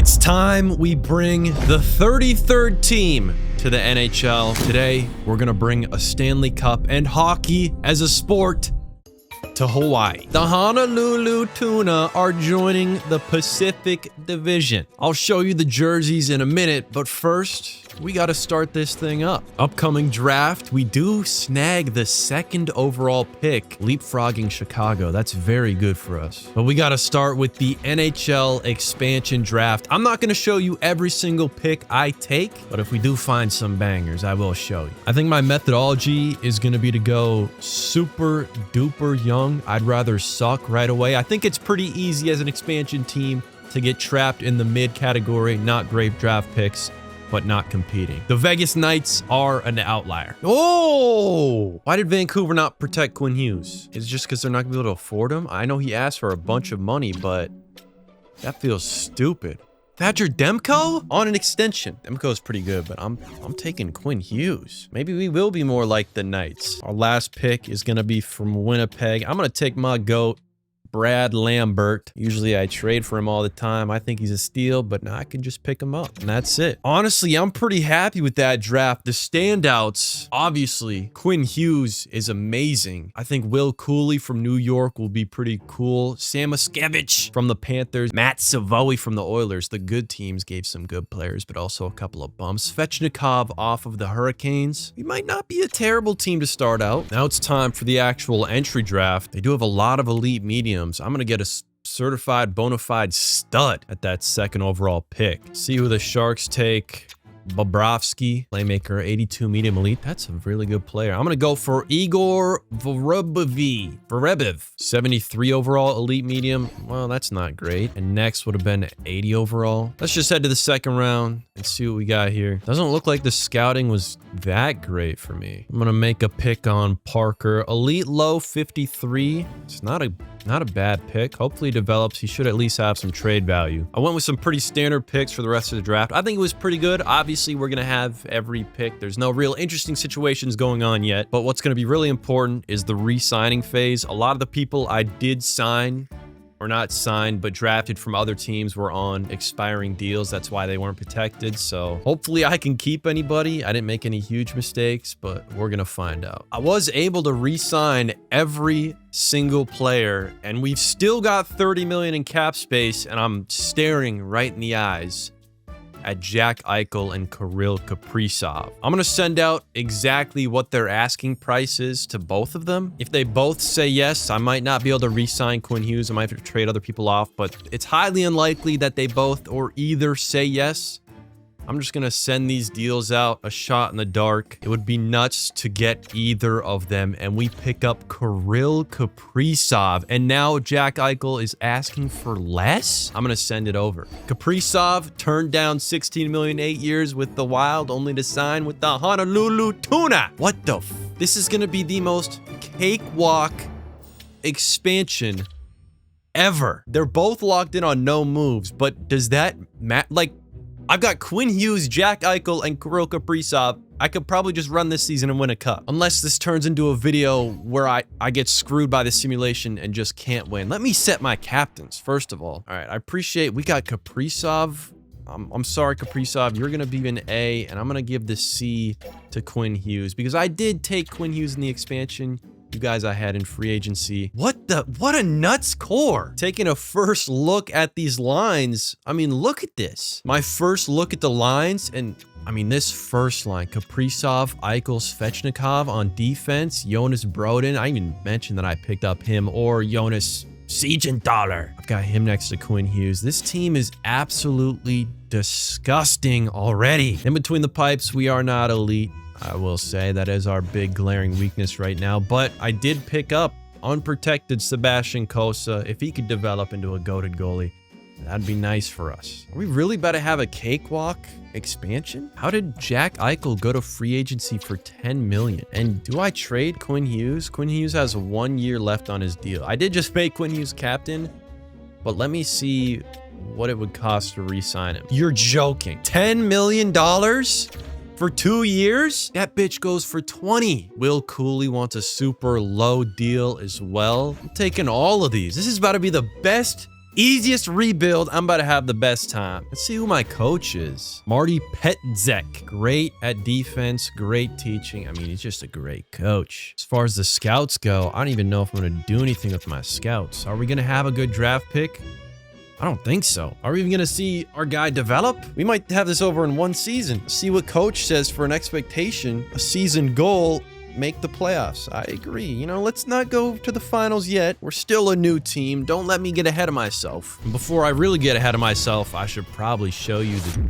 It's time we bring the 33rd team to the NHL. Today, we're gonna bring a Stanley Cup and hockey as a sport to Hawaii. The Honolulu Tuna are joining the Pacific Division. I'll show you the jerseys in a minute, but first, we gotta start this thing up. Upcoming draft, we do snag the 2nd overall pick, leapfrogging Chicago. That's very good for us. But we gotta start with the NHL expansion draft. I'm not gonna show you every single pick I take, but if we do find some bangers, I will show you. I think my methodology is gonna be to go super duper young. I'd rather suck right away. I think it's pretty easy as an expansion team to get trapped in the mid category, not great draft picks, but not competing. The Vegas Knights are an outlier. Oh! Why did Vancouver not protect Quinn Hughes? Is it just because they're not gonna be able to afford him? I know he asked for a bunch of money, but that feels stupid. Thatcher Demko on an extension. Demko's pretty good, but I'm taking Quinn Hughes. Maybe we will be more like the Knights. Our last pick is gonna be from Winnipeg. I'm gonna take my GOAT, Brad Lambert. Usually I trade for him all the time. I think he's a steal, but now I can just pick him up and that's it. Honestly, I'm pretty happy with that draft. The standouts, obviously, Quinn Hughes is amazing. I think Will Cooley from New York will be pretty cool. Sam Oskevich from the Panthers. Matt Savoie from the Oilers. The good teams gave some good players, but also a couple of bumps. Svechnikov off of the Hurricanes. He might not be a terrible team to start out. Now it's time for the actual entry draft. They do have a lot of elite mediums. I'm going to get a certified bona fide stud at that 2nd overall pick. See who the Sharks take. Bobrovsky, playmaker, 82 medium elite. That's a really good player. I'm going to go for Igor Vorebev, 73 overall elite medium. Well, that's not great. And next would have been 80 overall. Let's just head to the 2nd round and see what we got here. Doesn't look like the scouting was that great for me. I'm going to make a pick on Parker. Elite low 53. It's not a bad pick. Hopefully he develops. He should at least have some trade value. I went with some pretty standard picks for the rest of the draft. I think it was pretty good. Obviously, we're going to have every pick. There's no real interesting situations going on yet. But what's going to be really important is the re-signing phase. A lot of the people I did sign, or not signed, but drafted from other teams were on expiring deals. That's why they weren't protected. So hopefully I can keep anybody. I didn't make any huge mistakes, but we're going to find out. I was able to re-sign every single player, and we've still got 30 million in cap space, and I'm staring right in the eyes at Jack Eichel and Kirill Kaprizov. I'm gonna send out exactly what their asking price is to both of them. If they both say yes, I might not be able to re-sign Quinn Hughes. I might have to trade other people off, but it's highly unlikely that they both or either say yes. I'm just gonna send these deals out, a shot in the dark. It would be nuts to get either of them, and we pick up Kirill Kaprizov, and now Jack Eichel is asking for less? I'm gonna send it over. Kaprizov turned down 16 million 8 years with the Wild, only to sign with the Honolulu Tuna. What the f? This is gonna be the most cakewalk expansion ever. They're both locked in on no moves, but does that matter? Like, I've got Quinn Hughes, Jack Eichel, and Kirill Kaprizov. I could probably just run this season and win a cup. Unless this turns into a video where I get screwed by the simulation and just can't win. Let me set my captains, first of all. All right, I appreciate we got Kaprizov. I'm sorry, Kaprizov. You're going to be an A, and I'm going to give the C to Quinn Hughes because I did take Quinn Hughes in the expansion. You guys I had in free agency. What a nuts core. Taking a first look at these lines. I mean, look at this. My first look at the lines, and I mean, this first line, Kaprizov, Eichel, Svechnikov on defense, Jonas Brodin. I even mentioned that I picked up him, or Jonas Siegenthaler. I've got him next to Quinn Hughes. This team is absolutely disgusting already. In between the pipes, we are not elite. I will say that is our big glaring weakness right now, but I did pick up unprotected Sebastian Cossa. If he could develop into a goated goalie, that'd be nice for us. Are we really about to have a cakewalk expansion? How did Jack Eichel go to free agency for 10 million? And do I trade Quinn Hughes? Quinn Hughes has 1 year left on his deal. I did just make Quinn Hughes captain, but let me see what it would cost to re-sign him. You're joking. $10 million? For 2 years? That bitch goes for 20. Will Cooley wants a super low deal as well. I'm taking all of these. This is about to be the best Easiest rebuild. I'm about to have the best time. Let's see who my coach is. Marty Petzek. Great at defense, great teaching. I mean, he's just a great coach. As far as the scouts go, I don't even know if I'm going to do anything with my scouts. Are we going to have a good draft pick? I don't think so. Are we even going to see our guy develop? We might have this over in one season. See what coach says for an expectation, a season goal. Make the playoffs. I agree. You know, let's not go to the finals yet. We're still a new team. Don't let me get ahead of myself. And before I really get ahead of myself, I should probably show you the...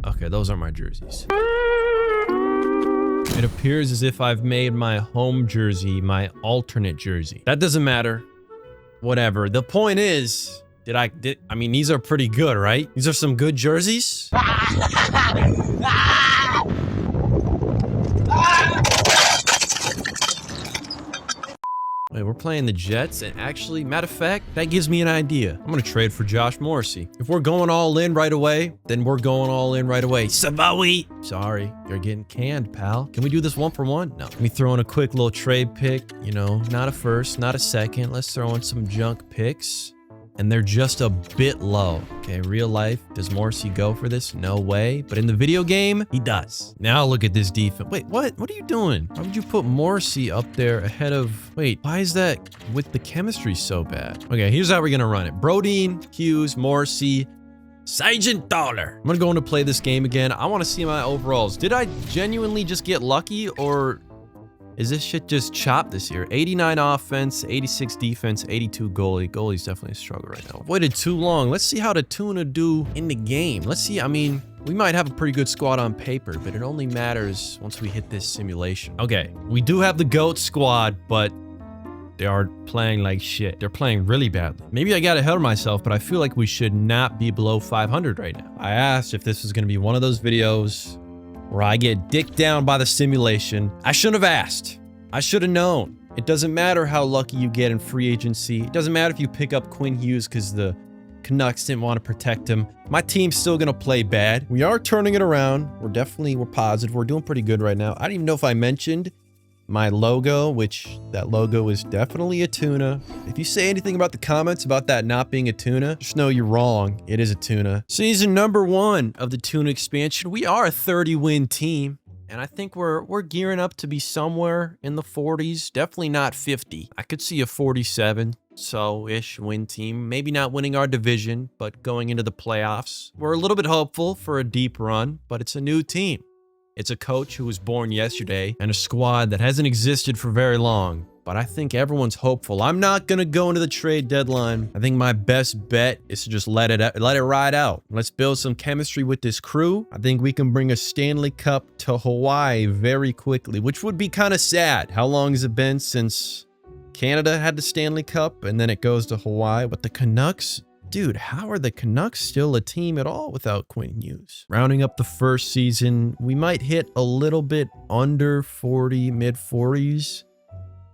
Okay, those are my jerseys. It appears as if I've made my home jersey my alternate jersey. That doesn't matter. Whatever. The point is, I mean, these are pretty good, right? These are some good jerseys. Wait, we're playing the Jets, and actually, matter of fact, that gives me an idea. I'm gonna trade for Josh Morrissey. If we're going all in right away, then we're going all in right away. Savawi! Sorry, you're getting canned, pal. Can we do this 1-for-1? No. Let me throw in a quick little trade pick. You know, not a first, not a second. Let's throw in some junk picks. And they're just a bit low. Okay, real life, does Morrissey go for this? No way. But in the video game, he does. Now look at this defense. Wait, what? What are you doing? Why would you put Morrissey up there ahead of... Wait, why is that with the chemistry so bad? Okay, here's how we're gonna run it. Brodeen, Hughes, Morrissey, Seijenthaler. I'm gonna go in to play this game again. I wanna see my overalls. Did I genuinely just get lucky, or... is this shit just chopped this year? 89 offense, 86 defense, 82 goalie. Goalie's definitely a struggle right now. Waited too long. Let's see how the tuna do in the game. Let's see. I mean, we might have a pretty good squad on paper, but it only matters once we hit this simulation. Okay, we do have the GOAT squad, but they are playing like shit. They're playing really badly. Maybe I got ahead of myself, but I feel like we should not be below 500 right now. I asked if this was going to be one of those videos where I get dicked down by the simulation. I shouldn't have asked. I should have known. It doesn't matter how lucky you get in free agency. It doesn't matter if you pick up Quinn Hughes because the Canucks didn't want to protect him. My team's still going to play bad. We are turning it around. We're positive. We're doing pretty good right now. I don't even know if I mentioned my logo, which that logo is definitely a tuna. If you say anything about the comments about that not being a tuna, just know you're wrong. It is a tuna. Season number 1 of the tuna expansion. We are a 30-win team, and I think we're gearing up to be somewhere in the 40s. Definitely not 50. I could see a 47 so-ish win team. Maybe not winning our division, but going into the playoffs. We're a little bit hopeful for a deep run, but it's a new team. It's a coach who was born yesterday and a squad that hasn't existed for very long. But I think everyone's hopeful. I'm not going to go into the trade deadline. I think my best bet is to just let it ride out. Let's build some chemistry with this crew. I think we can bring a Stanley Cup to Hawaii very quickly, which would be kind of sad. How long has it been since Canada had the Stanley Cup and then it goes to Hawaii? But the Canucks... Dude, how are the Canucks still a team at all without Quinn Hughes? Rounding up the first season, we might hit a little bit under 40, mid 40s.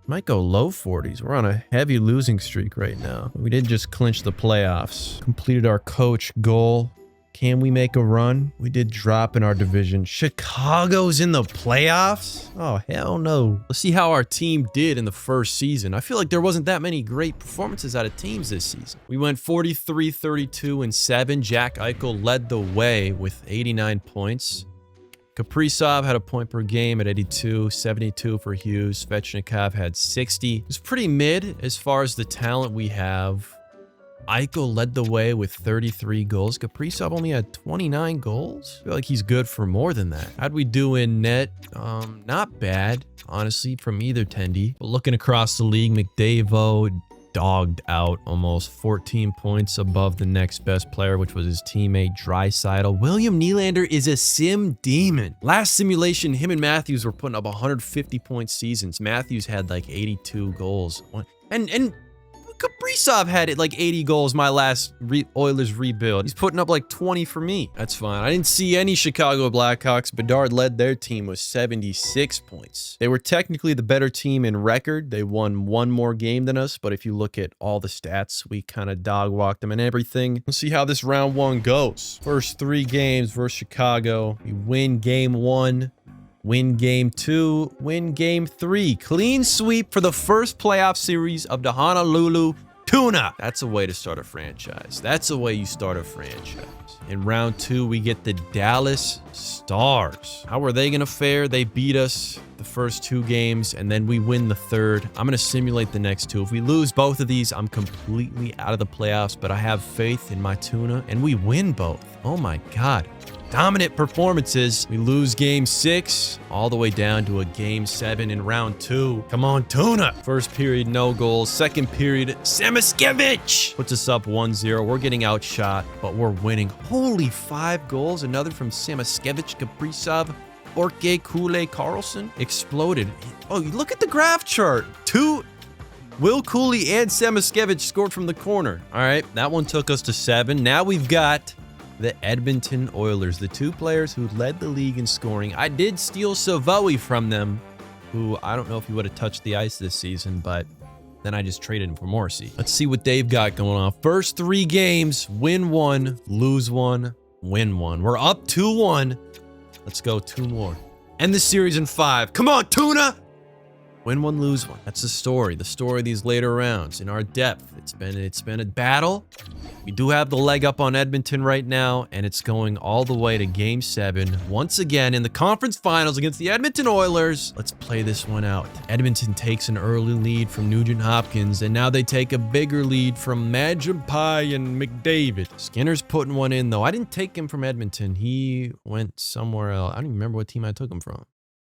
Might go low 40s. We're on a heavy losing streak right now. We did just clinch the playoffs. Completed our coach goal. Can we make a run? We did drop in our division. Chicago's in the playoffs? Oh, hell no. Let's see how our team did in the first season. I feel like there wasn't that many great performances out of teams this season. We went 43, 32, and 7. Jack Eichel led the way with 89 points. Kaprizov had a point per game at 82, 72 for Hughes. Svechnikov had 60. It was pretty mid as far as the talent we have. Eichel led the way with 33 goals. Kaprizov only had 29 goals. I feel like he's good for more than that. How'd we do in net? Not bad, honestly, from either tendy. But looking across the league, McDavid dogged out almost 14 points above the next best player, which was his teammate Draisaitl. William Nylander is a sim demon. Last simulation, him and Matthews were putting up 150-point seasons. Matthews had like 82 goals. And Kaprizov had it like 80 goals my last Oilers rebuild. He's putting up like 20 for me. That's fine. I didn't see any Chicago Blackhawks. Bedard led their team with 76 points. They were technically the better team in record. They won one more game than us, but if you look at all the stats, we kind of dog walked them and everything. Let's see how this round 1 goes. First 3 games versus Chicago. We win game 1. Win game 2, win game 3. Clean sweep for the first playoff series of the Honolulu Tuna. That's a way to start a franchise. That's a way you start a franchise. In round 2, we get the Dallas Stars. How are they going to fare? They beat us the first 2 games, and then we win the third. I'm going to simulate the next 2. If we lose both of these, I'm completely out of the playoffs, but I have faith in my tuna, and we win both. Oh my God. Dominant performances. We lose game 6 all the way down to a game 7 in round 2. Come on, tuna. First period, no goals. Second period, Pensasmiess puts us up 1-0. We're getting outshot, but we're winning. Holy 5 goals. Another from Pensasmiess, Kaprizov, Orke, Kule, Carlson. Exploded. Oh, look at the graph chart. 2... Will Cooley and Pensasmiess scored from the corner. All right, that one took us to 7. Now we've got the Edmonton Oilers, the 2 players who led the league in scoring. I did steal Savoie from them, who I don't know if he would have touched the ice this season, but then I just traded him for Morrissey. Let's see what they've got going on. First 3 games, win 1, lose 1, win 1. We're up 2-1. Let's go 2 more. End the series in 5. Come on, tuna! Win 1, lose 1. That's the story of these later rounds. In our depth, it's been a battle. We do have the leg up on Edmonton right now, and it's going all the way to game 7. Once again, in the conference finals against the Edmonton Oilers. Let's play this one out. Edmonton takes an early lead from Nugent Hopkins, and now they take a bigger lead from Magpie and McDavid. Skinner's putting one in, though. I didn't take him from Edmonton. He went somewhere else. I don't even remember what team I took him from.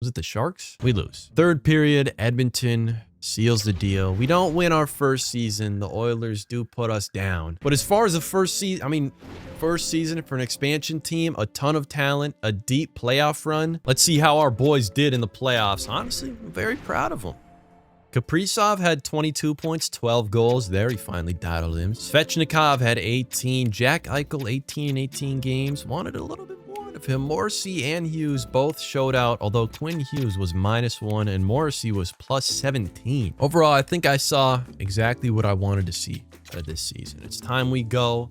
Was it the Sharks? We lose. Third period, Edmonton seals the deal. We don't win our first season. The Oilers do put us down. But as far as the first season, first season for an expansion team, a ton of talent, a deep playoff run. Let's see how our boys did in the playoffs. Honestly, I'm very proud of them. Kaprizov had 22 points, 12 goals. There, he finally dialed him. Svechnikov had 18. Jack Eichel, 18 in 18 games. Wanted a little bit more of him. Morrissey and Hughes both showed out, although Quinn Hughes was -1 and Morrissey was +17. Overall, I think I saw exactly what I wanted to see out of this season. It's time we go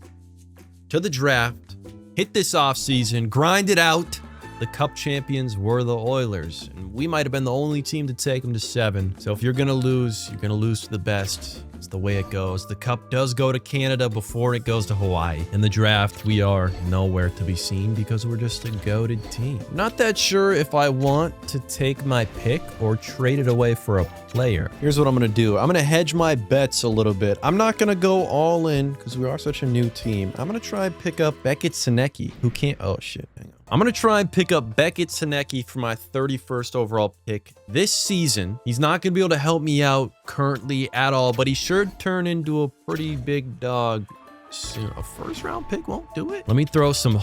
to the draft, hit this offseason, grind it out. The Cup champions were the Oilers, and we might have been the only team to take them to 7. So if you're going to lose, you're going to lose to the best. It's the way it goes. The Cup does go to Canada before it goes to Hawaii. In the draft, we are nowhere to be seen because we're just a goated team. Not that sure if I want to take my pick or trade it away for a player. Here's what I'm going to do. I'm going to hedge my bets a little bit. I'm not going to go all in because we are such a new team. I'm going to try and pick up Beckett Sinecki, who can't... Oh, shit. Hang on. I'm going to try and pick up Beckett Sinecki for my 31st overall pick this season. He's not going to be able to help me out currently at all, but he should turn into a pretty big dog soon. A first round pick won't do it. Let me throw some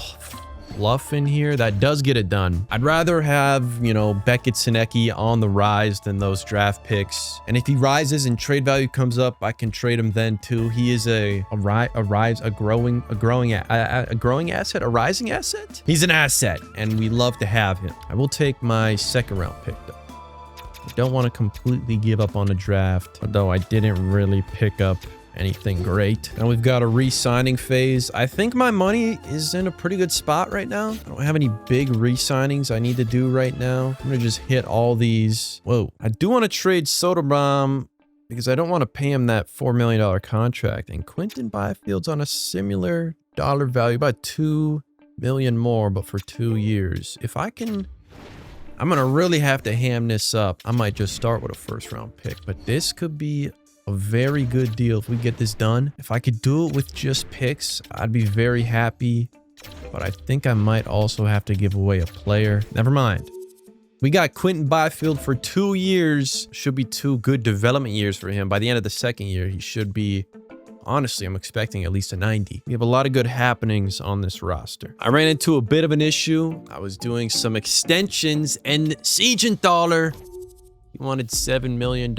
fluff in here. That does get it done. I'd rather have, you know, Beckett Sinecki on the rise than those draft picks. And if he rises and trade value comes up, I can trade him then too. He is a rising asset. He's an asset, and we love to have him. I will take my 2nd round pick though. I don't want to completely give up on the draft, although I didn't really pick up anything great. Now we've got a re-signing phase. I think my money is in a pretty good spot right now. I don't have any big re-signings I need to do right now. I'm gonna just hit all these. Whoa. I do want to trade Soderblom because I don't want to pay him that $4 million contract. And Quinton Byfield's on a similar dollar value, about $2 million more, but for 2 years. If I can... I'm gonna really have to ham this up. I might just start with a 1st round pick, but this could be a very good deal if we get this done. If I could do it with just picks, I'd be very happy, but I think I might also have to give away a player. Never mind. We got Quinton Byfield for 2 years. Should be 2 good development years for him. By the end of the 2nd year, he should be... Honestly, I'm expecting at least a 90. We have a lot of good happenings on this roster. I ran into a bit of an issue. I was doing some extensions, and Siegenthaler, he wanted $7 million.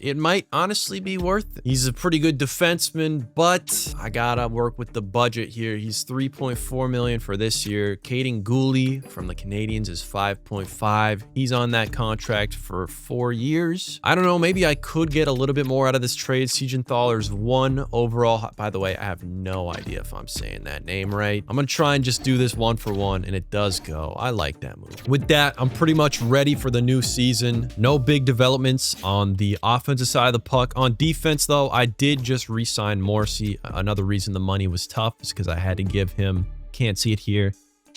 It might honestly be worth it. He's a pretty good defenseman, but I gotta work with the budget here. He's $3.4 million for this year. Caden Gooley from the Canadiens is $5.5. He's on that contract for 4 years. I don't know, maybe I could get a little bit more out of this trade. Siegenthaler's 1 overall. By the way, I have no idea if I'm saying that name right. I'm gonna try and just do this 1-for-1, and it does go. I like that move. With that, I'm pretty much ready for the new season. No big developments on the offensive side of the puck. On defense, though, I did just re-sign Morrissey. Another reason the money was tough is because I had to give him, can't see it here,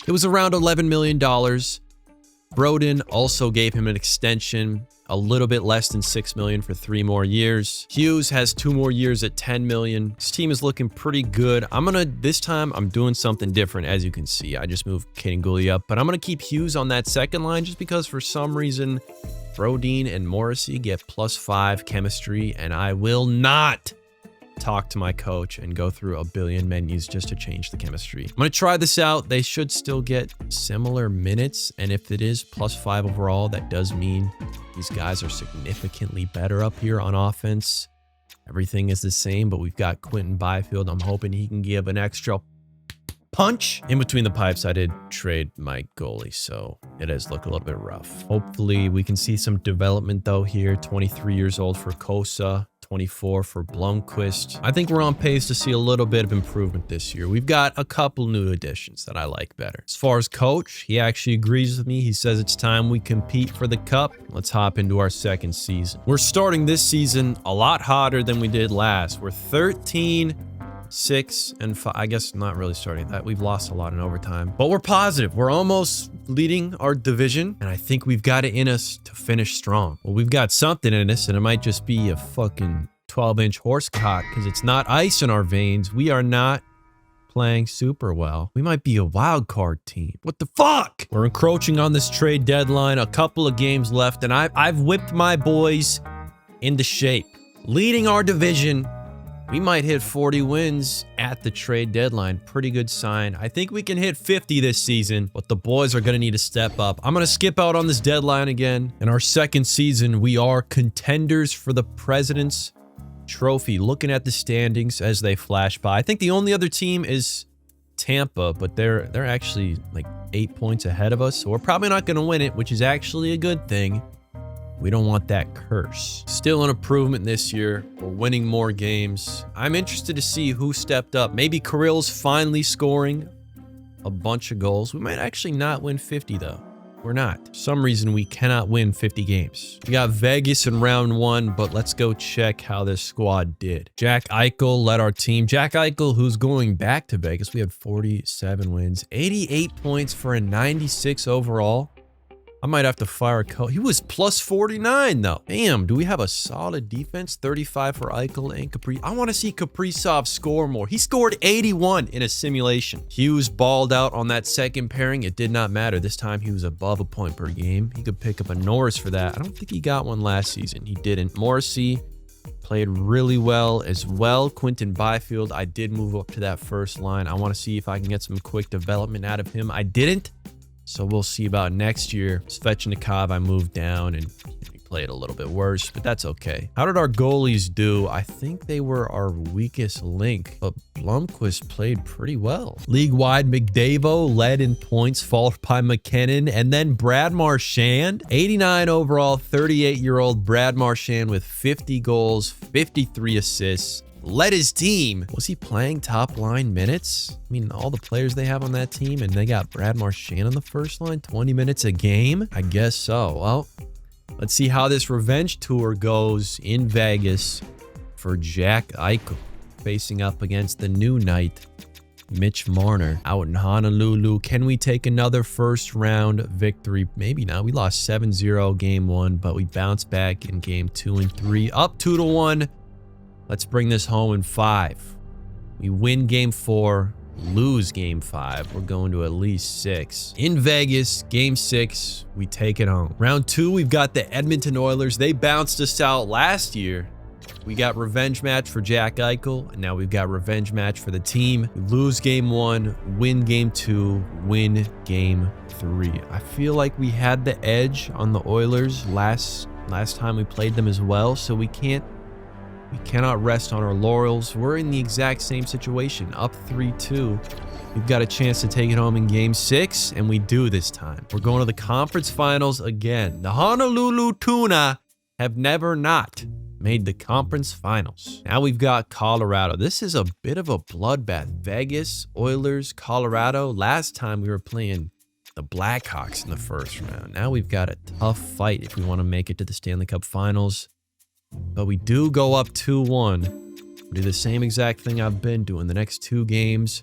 it was around $11 million. Brodin also gave him an extension, a little bit less than $6 million for 3 more years. Hughes has 2 more years at $10 million. This team is looking pretty good. This time I'm doing something different. As you can see, I just moved Kanguli up, but I'm gonna keep Hughes on that second line just because for some reason, Brodin and Morrissey get +5 chemistry, and I will not talk to my coach and go through a billion menus just to change the chemistry. I'm going to try this out. They should still get similar minutes, and if it is +5 overall, that does mean these guys are significantly better up here on offense. Everything is the same, but we've got Quentin Byfield. I'm hoping he can give an extra punch. In between the pipes, I did trade my goalie, so it has looked a little bit rough. Hopefully, we can see some development, though, here. 23 years old for Kosa. 24 for Blomqvist. I think we're on pace to see a little bit of improvement this year. We've got a couple new additions that I like better. As far as coach, he actually agrees with me. He says it's time we compete for the cup. Let's hop into our second season. We're starting this season a lot hotter than we did last. We're 13, 6, and 5. I guess not really starting that. We've lost a lot in overtime, but we're positive. We're almost leading our division, and I think we've got it in us to finish strong. Well, we've got something in us, and it might just be a fucking 12-inch horse cock because it's not ice in our veins. We are not playing super well. We might be a wild card team. What the fuck? We're encroaching on this trade deadline. A couple of games left, and I've whipped my boys into shape. Leading our division. We might hit 40 wins at the trade deadline. Pretty good sign. I think we can hit 50 this season, but the boys are going to need to step up. I'm going to skip out on this deadline again. In our second season, we are contenders for the President's Trophy. Looking at the standings as they flash by, I think the only other team is Tampa, but they're actually like 8 points ahead of us, so we're probably not going to win it, which is actually a good thing. We don't want that curse. Still an improvement this year. We're winning more games. I'm interested to see who stepped up. Maybe Kirill's finally scoring a bunch of goals. We might actually not win 50 though. We're not. For some reason we cannot win 50 games. We got Vegas in round 1, but let's go check how this squad did. Jack Eichel led our team. Jack Eichel, who's going back to Vegas. We had 47 wins, 88 points for a 96 overall. I might have to fire a coach. He was +49 though. Damn, do we have a solid defense? 35 for Eichel and Kaprizov. I want to see Kaprizov score more. He scored 81 in a simulation. Hughes balled out on that second pairing. It did not matter. This time he was above a point per game. He could pick up a Norris for that. I don't think he got one last season. He didn't. Morrissey played really well as well. Quentin Byfield, I did move up to that first line. I want to see if I can get some quick development out of him. I didn't. So we'll see about next year. Svechnikov, I moved down and he played a little bit worse, but that's okay. How did our goalies do? I think they were our weakest link, but Blomqvist played pretty well. League-wide, McDavid led in points, followed by McKinnon, and then Brad Marchand. 89 overall, 38-year-old Brad Marchand with 50 goals, 53 assists. Led his team. Was he playing top line minutes? I mean, all the players they have on that team, and they got Brad Marchand on the first line, 20 minutes a game? I guess so. Well, let's see how this revenge tour goes in Vegas for Jack Eichel, facing up against the new knight, Mitch Marner, out in Honolulu. Can we take another first round victory? Maybe not. We lost 7-0 game 1, but we bounced back in game 2 and 3, up 2-1. Let's bring this home in 5. We win game 4, lose game 5. We're going to at least 6. In Vegas, game 6, we take it home. Round 2, we've got the Edmonton Oilers. They bounced us out last year. We got revenge match for Jack Eichel, and now we've got revenge match for the team. We lose game 1, win game 2, win game 3. I feel like we had the edge on the Oilers last time we played them as well, so we cannot rest on our laurels. We're in the exact same situation, up 3-2. We've got a chance to take it home in game 6, and we do this time. We're going to the conference finals again. The Honolulu Tuna have never not made the conference finals. Now we've got Colorado. This is a bit of a bloodbath. Vegas, Oilers, Colorado. Last time we were playing the Blackhawks in the first round. Now we've got a tough fight if we want to make it to the Stanley Cup Finals. But we do go up 2-1. Do the same exact thing I've been doing. The next 2 games,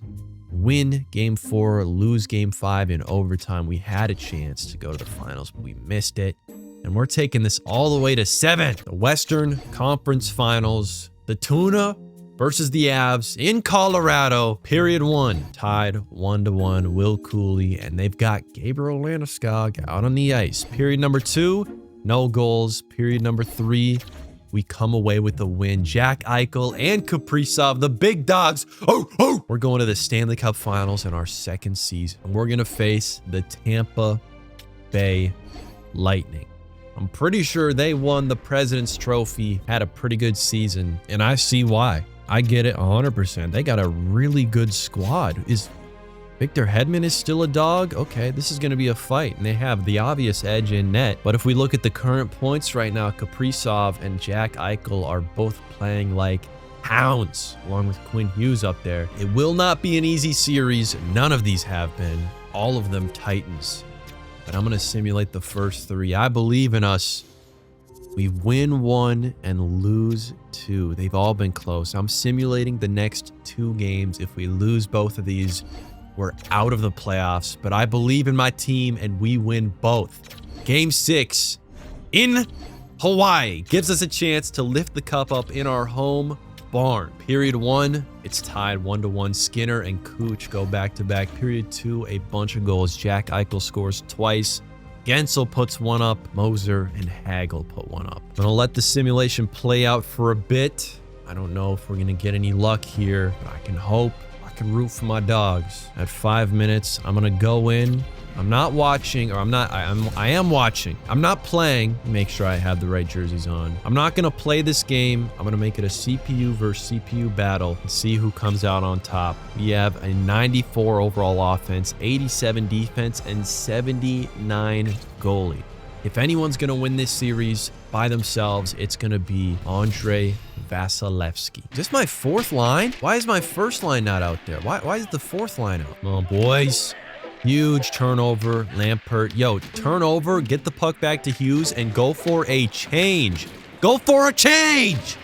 win game 4, lose game 5 in overtime. We had a chance to go to the finals, but we missed it. And we're taking this all the way to 7. The Western Conference Finals. The Tuna versus the Avs in Colorado. Period 1. Tied 1-1. Will Cooley. And they've got Gabriel Landeskog out on the ice. Period number 2. No goals. Period number 3. We come away with the win. Jack Eichel and Kaprizov, the big dogs. Oh! We're going to the Stanley Cup Finals in our 2nd season. And we're going to face the Tampa Bay Lightning. I'm pretty sure they won the President's Trophy, had a pretty good season, and I see why. I get it 100%. They got a really good squad. Is Victor Hedman is still a dog? Okay, this is going to be a fight, and they have the obvious edge in net. But if we look at the current points right now, Kaprizov and Jack Eichel are both playing like hounds, along with Quinn Hughes up there. It will not be an easy series. None of these have been. All of them Titans. But I'm going to simulate the first 3. I believe in us. We win 1 and lose 2. They've all been close. I'm simulating the next 2 games. If we lose both of these, we're out of the playoffs. But I believe in my team, and we win both. Game 6 in Hawaii gives us a chance to lift the cup up in our home barn. Period 1, it's tied 1-1. Skinner and Cooch go back-to-back. Period 2, a bunch of goals. Jack Eichel scores twice. Gensel puts 1 up. Moser and Hagel put 1 up. I'm gonna let the simulation play out for a bit. I don't know if we're gonna get any luck here, but I can hope. I can root for my dogs. At 5 minutes, I'm gonna go in. I'm not watching, or I am watching. I'm not playing. Make sure I have the right jerseys on. I'm not gonna play this game. I'm gonna make it a CPU versus CPU battle and see who comes out on top. We have a 94 overall offense, 87 defense, and 79 goalie. If anyone's gonna win this series by themselves, it's gonna be Andre Vasilevsky. Is this my 4th line? Why is my 1st line not out there? Why is the 4th line out? Come on, boys. Huge turnover, Lampert. Yo, turnover, get the puck back to Hughes, and go for a change. Go for a change!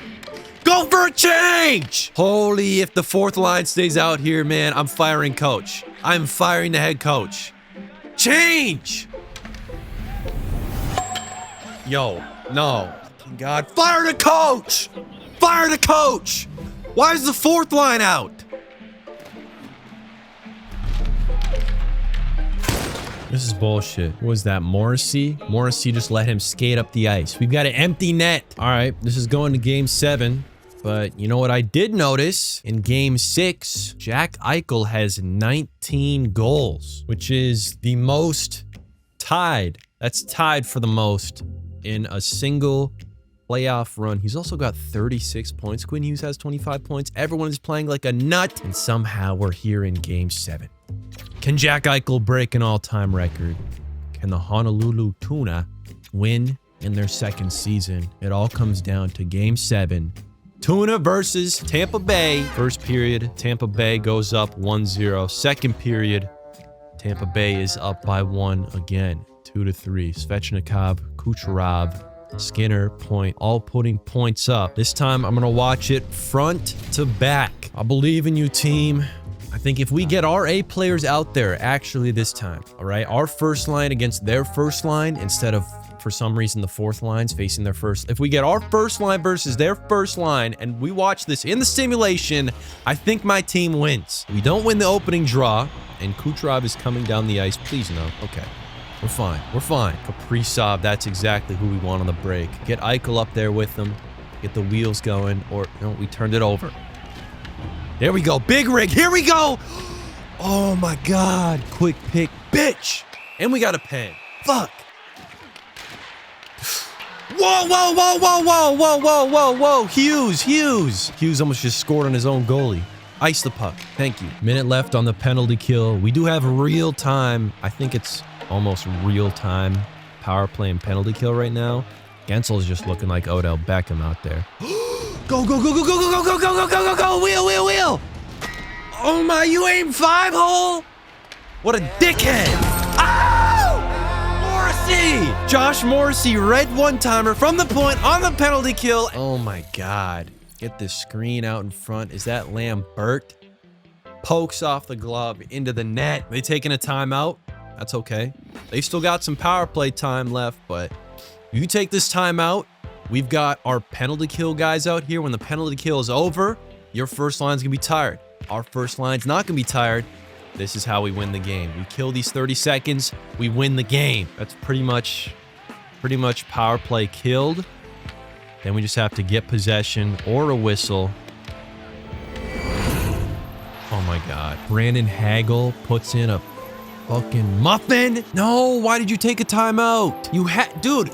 Go for a change! Holy, if the 4th line stays out here, man, I'm firing coach. I'm firing the head coach. Change! Yo, no. God, fire the coach! Fire the coach! Why is the 4th line out? This is bullshit. What was that, Morrissey? Morrissey just let him skate up the ice. We've got an empty net. All right, this is going to game 7. But you know what I did notice? In game 6, Jack Eichel has 19 goals, which is the most tied. That's tied for the most in a single playoff run. He's also got 36 points. Quinn Hughes has 25 points. Everyone is playing like a nut. And somehow we're here in game 7. Can Jack Eichel break an all-time record? Can the Honolulu Tuna win in their 2nd season? It all comes down to game 7. Tuna versus Tampa Bay. First period, Tampa Bay goes up 1-0. Second period, Tampa Bay is up by 1 again, 2-3. Svechnikov, Kucherov, Skinner, Point, all putting points up. This time, I'm going to watch it front to back. I believe in you, team. I think if we get our A players out there actually this time, all right, our 1st line against their 1st line instead of, for some reason, the 4th line's facing their 1st. If we get our 1st line versus their 1st line and we watch this in the simulation, I think my team wins. We don't win the opening draw, and Kucherov is coming down the ice. Please no. Okay. We're fine. We're fine. Kaprizov, that's exactly who we want on the break. Get Eichel up there with them. Get the wheels going, or no, we turned it over. There we go. Big rig. Here we go. Oh my God. Quick pick, bitch. And we got a pen. Fuck. Whoa, whoa, whoa, whoa, whoa, whoa, whoa, whoa, whoa. Hughes. Hughes almost just scored on his own goalie. Ice the puck. Thank you. Minute left on the penalty kill. We do have real time. I think it's almost real time power play and penalty kill right now. Gensel is just looking like Odell Beckham out there. Go, go, go, go, go, go, go, go, go, go, go, go, go, wheel, wheel, wheel. Oh my, you aim 5 hole? What a dickhead. Ah! Morrissey! Josh Morrissey, red one-timer from the point on the penalty kill. Oh my God. Get this screen out in front. Is that Lambert? Pokes off the glove into the net. They taking a timeout? That's okay. They still got some power play time left, but you take this timeout. We've got our penalty kill guys out here. When the penalty kill is over, your first line's gonna be tired. Our first line's not gonna be tired. This is how we win the game. We kill these 30 seconds, we win the game. That's pretty much power play killed. Then we just have to get possession or a whistle. Oh my God. Brandon Hagel puts in a fucking muffin. No, why did you take a timeout? You had, dude,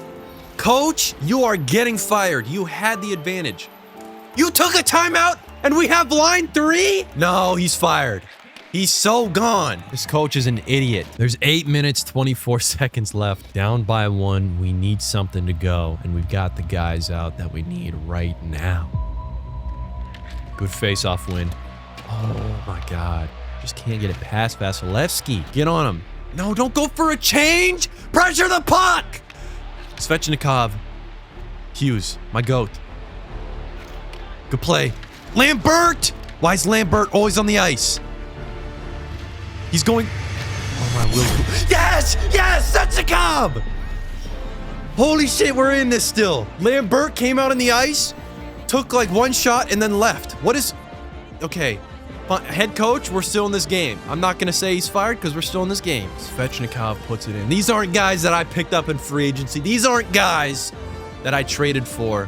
coach, you are getting fired. You had the advantage. You took a timeout and we have line 3? No, he's fired. He's so gone. This coach is an idiot. There's 8 minutes, 24 seconds left. Down by 1. We need something to go. And we've got the guys out that we need right now. Good face-off win. Oh my God. Just can't get it past Vasilevsky. Get on him. No, don't go for a change. Pressure the puck. Svechnikov. Hughes, my goat. Good play. Lambert. Why is Lambert always on the ice? He's going. Oh my will. Yes! Yes! Svechnikov! Holy shit, we're in this still. Lambert came out on the ice, took like one shot, and then left. What is. Okay. Head coach, we're still in this game. I'm not going to say he's fired because we're still in this game. Svechnikov puts it in. These aren't guys that I picked up in free agency. These aren't guys that I traded for.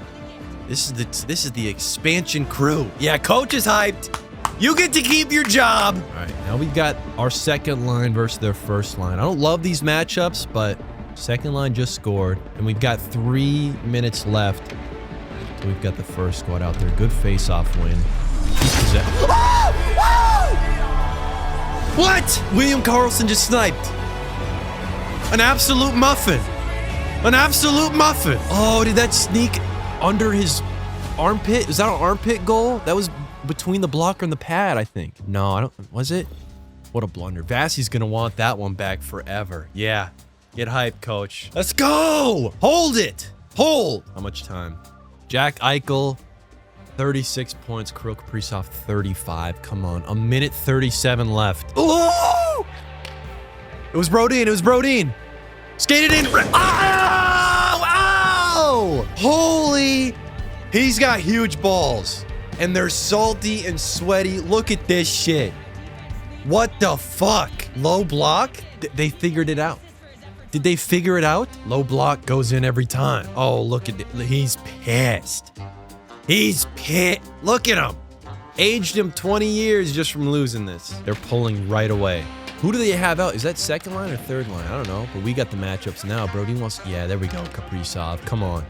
This is the expansion crew. Yeah, coach is hyped. You get to keep your job. All right, now we've got our second line versus their first line. I don't love these matchups, but second line just scored, and we've got 3 minutes left. So we've got the first squad out there. Good face-off win. What? William Karlsson just sniped. An absolute muffin. An absolute muffin. Oh, did that sneak under his armpit? Is that an armpit goal? That was between the blocker and the pad, I think. No, I don't. Was it? What a blunder. Vasi's gonna want that one back forever. Yeah. Get hyped, coach. Let's go. Hold it. Hold. How much time? Jack Eichel, 36 points. Kirill Kaprizov, 35. Come on. A minute 37 left. Oh! It was Brodin. It was Brodin. Skated in. Ow! Ow! Holy. He's got huge balls. And they're salty and sweaty. Look at this shit. What the fuck? Low block? They figured it out. Did they figure it out? Low block goes in every time. Oh, look at it. He's pissed. He's pissed. Look at him. Aged him 20 years just from losing this. They're pulling right away. Who do they have out? Is that second line or third line? I don't know. But we got the matchups now. Brody wants... Yeah, there we go. Kaprizov. Come on.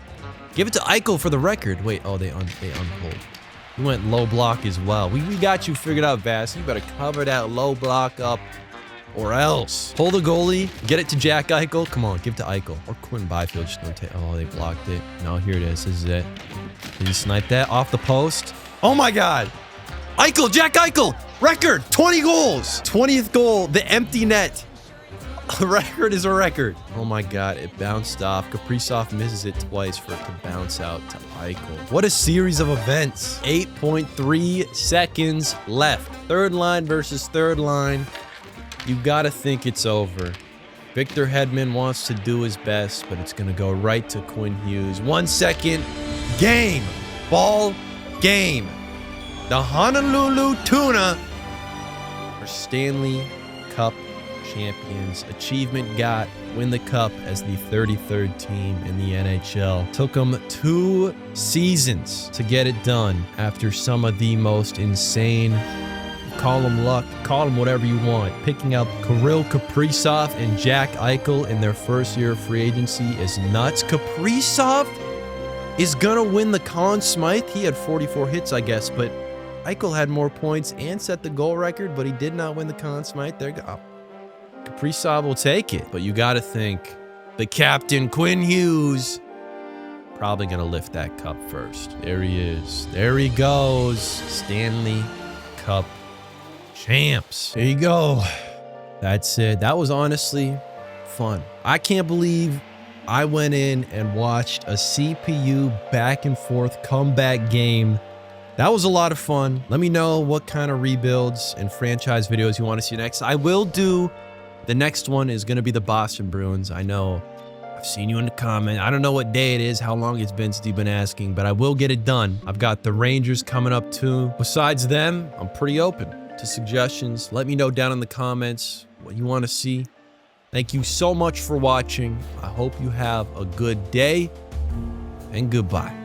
Give it to Eichel for the record. Wait. Oh, they unhold. We went low block as well. We got you figured out, Vass. You better cover that low block up or else. Pull the goalie. Get it to Jack Eichel. Come on, give it to Eichel. Or Quinn Byfield just gonna take... Oh, they blocked it. No, here it is. This is it. Did he snipe that off the post? Oh my God. Eichel, Jack Eichel. Record, 20 goals. 20th goal, the empty net. A record is a record. Oh my God, it bounced off. Kaprizov misses it twice for it to bounce out to Eichel. What a series of events. 8.3 seconds left. Third line versus third line. You gotta think it's over. Victor Hedman wants to do his best, but it's gonna go right to Quinn Hughes. 1 second. Game. Ball game. The Honolulu Tuna are Stanley Cup champions. Achievement got win the cup as the 33rd team in the NHL. Took them 2 seasons to get it done after some of the most insane, call them luck, call them whatever you want, picking up Kirill Kaprizov and Jack Eichel in their first year of free agency is nuts. Kaprizov is gonna win the Conn Smythe. He had 44 hits, I guess, but Eichel had more points and set the goal record, but he did not win the Conn Smythe. There you go. Kaprizov will take it, but you got to think the captain, Quinn Hughes, probably going to lift that cup first. There he is. There he goes. Stanley Cup champs. There you go. That's it. That was honestly fun. I can't believe I went in and watched a CPU back and forth comeback game. That was a lot of fun. Let me know what kind of rebuilds and franchise videos you want to see next. I will do, the next one is going to be the Boston Bruins. I know I've seen you in the comment. I don't know what day it is, how long it's been since you've been asking, but I will get it done. I've got the Rangers coming up too. Besides them, I'm pretty open to suggestions. Let me know down in the comments what you want to see. Thank you so much for watching. I hope you have a good day, and goodbye.